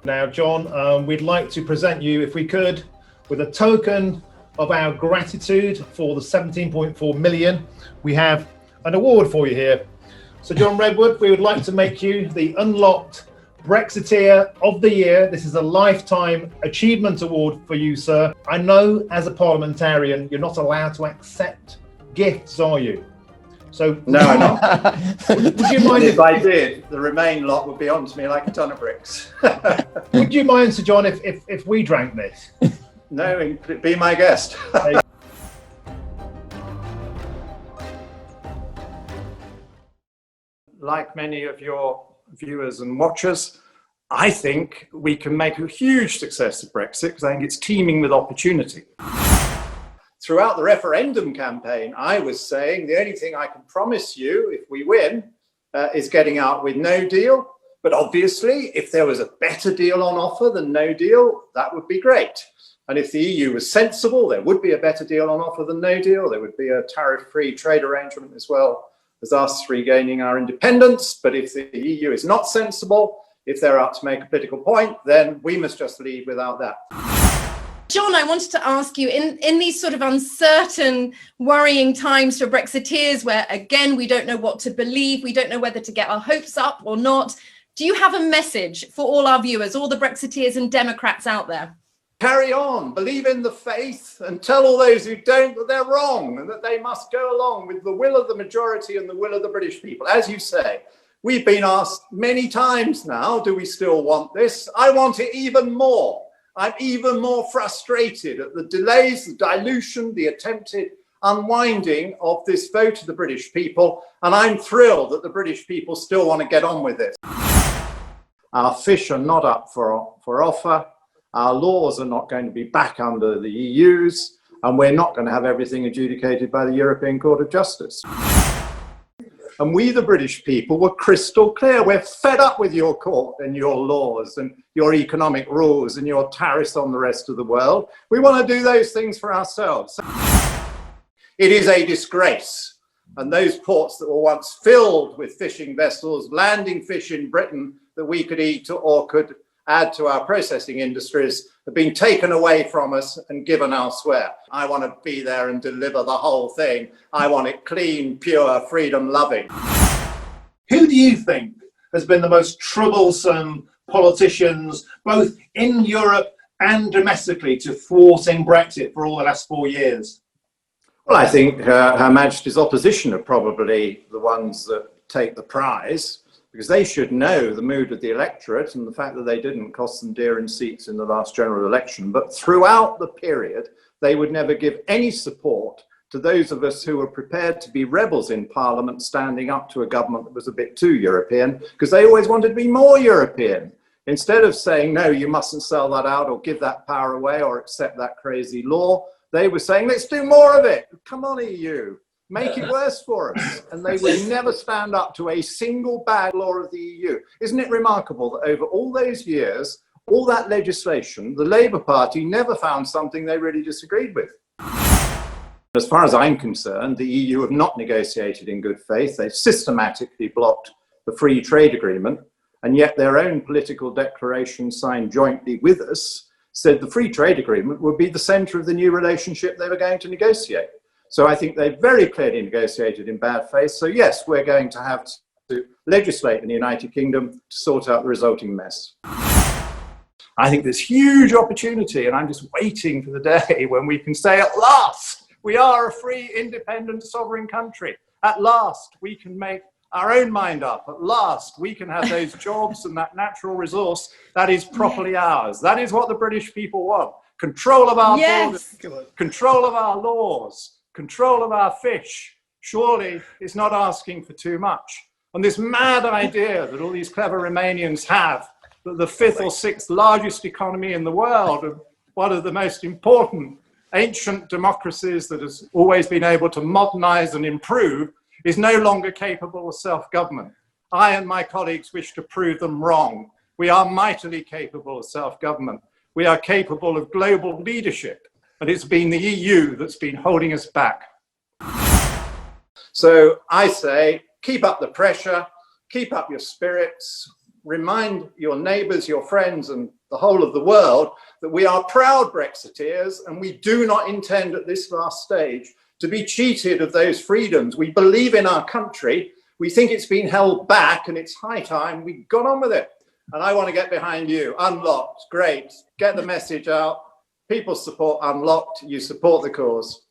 Now, John, we'd like to present you, if we could, with a token of our gratitude for the 17.4 million. We have an award for you here. So, John Redwood, we would like to make you the Unlocked Brexiteer of the Year. This is a lifetime achievement award for you, sir. I know as a parliamentarian, you're not allowed to accept gifts, are you? So no, I'm not. Would you mind if I did, the Remain lot would be onto me like a ton of bricks. Would you mind, Sir John, if we drank this? No, be my guest. Like many of your viewers and watchers, I think we can make a huge success of Brexit because I think it's teeming with opportunity. Throughout the referendum campaign, I was saying the only thing I can promise you if we win is getting out with no deal. But obviously, if there was a better deal on offer than no deal, that would be great. And if the EU was sensible, there would be a better deal on offer than no deal. There would be a tariff-free trade arrangement as well as us regaining our independence. But if the EU is not sensible, if they're out to make a political point, then we must just leave without that. John, I wanted to ask you, in these sort of uncertain, worrying times for Brexiteers, where, again, we don't know what to believe, we don't know whether to get our hopes up or not, do you have a message for all our viewers, all the Brexiteers and Democrats out there? Carry on, believe in the faith, and tell all those who don't that they're wrong and that they must go along with the will of the majority and the will of the British people. As you say, we've been asked many times now, do we still want this? I want it even more. I'm even more frustrated at the delays, the dilution, the attempted unwinding of this vote of the British people, and I'm thrilled that the British people still want to get on with it. Our fish are not up for offer, our laws are not going to be back under the EU's, and we're not going to have everything adjudicated by the European Court of Justice. And we, the British people, were crystal clear. We're fed up with your court and your laws and your economic rules and your tariffs on the rest of the world. We want to do those things for ourselves. It is a disgrace. And those ports that were once filled with fishing vessels, landing fish in Britain that we could eat or could add to our processing industries, have been taken away from us and given elsewhere. I want to be there and deliver the whole thing. I want it clean, pure, freedom-loving. Who do you think has been the most troublesome politicians, both in Europe and domestically, to thwarting Brexit for all the last 4 years? Well, I think Her Majesty's opposition are probably the ones that take the prize, because they should know the mood of the electorate and the fact that they didn't cost them dear in seats in the last general election. But throughout the period, they would never give any support to those of us who were prepared to be rebels in Parliament, standing up to a government that was a bit too European, because they always wanted to be more European. Instead of saying, no, you mustn't sell that out or give that power away or accept that crazy law, they were saying, let's do more of it. Come on, EU. Make it worse for us. And they would never stand up to a single bad law of the EU. Isn't it remarkable that over all those years, all that legislation, the Labour Party never found something they really disagreed with? As far as I'm concerned, the EU have not negotiated in good faith. They've systematically blocked the free trade agreement, and yet their own political declaration signed jointly with us said the free trade agreement would be the centre of the new relationship they were going to negotiate. So I think they very clearly negotiated in bad faith. So yes, we're going to have to legislate in the United Kingdom to sort out the resulting mess. I think there's huge opportunity, and I'm just waiting for the day when we can say, at last, we are a free, independent, sovereign country. At last, we can make our own mind up. At last, we can have those jobs and that natural resource that is properly ours. That is what the British people want. Control of our borders, control of our laws, control of our fish. Surely it's not asking for too much. And this mad idea that all these clever Romanians have, that the 5th or 6th largest economy in the world, and one of the most important ancient democracies that has always been able to modernize and improve, is no longer capable of self-government. I and my colleagues wish to prove them wrong. We are mightily capable of self-government. We are capable of global leadership. And it's been the EU that's been holding us back. So I say, keep up the pressure, keep up your spirits. remind your neighbours, your friends, and the whole of the world that we are proud Brexiteers, and we do not intend at this last stage to be cheated of those freedoms. We believe in our country. We think it's been held back, and it's high time we got on with it. And I want to get behind you. Unlocked, great. Get the message out. People support Unlocked. You support the cause.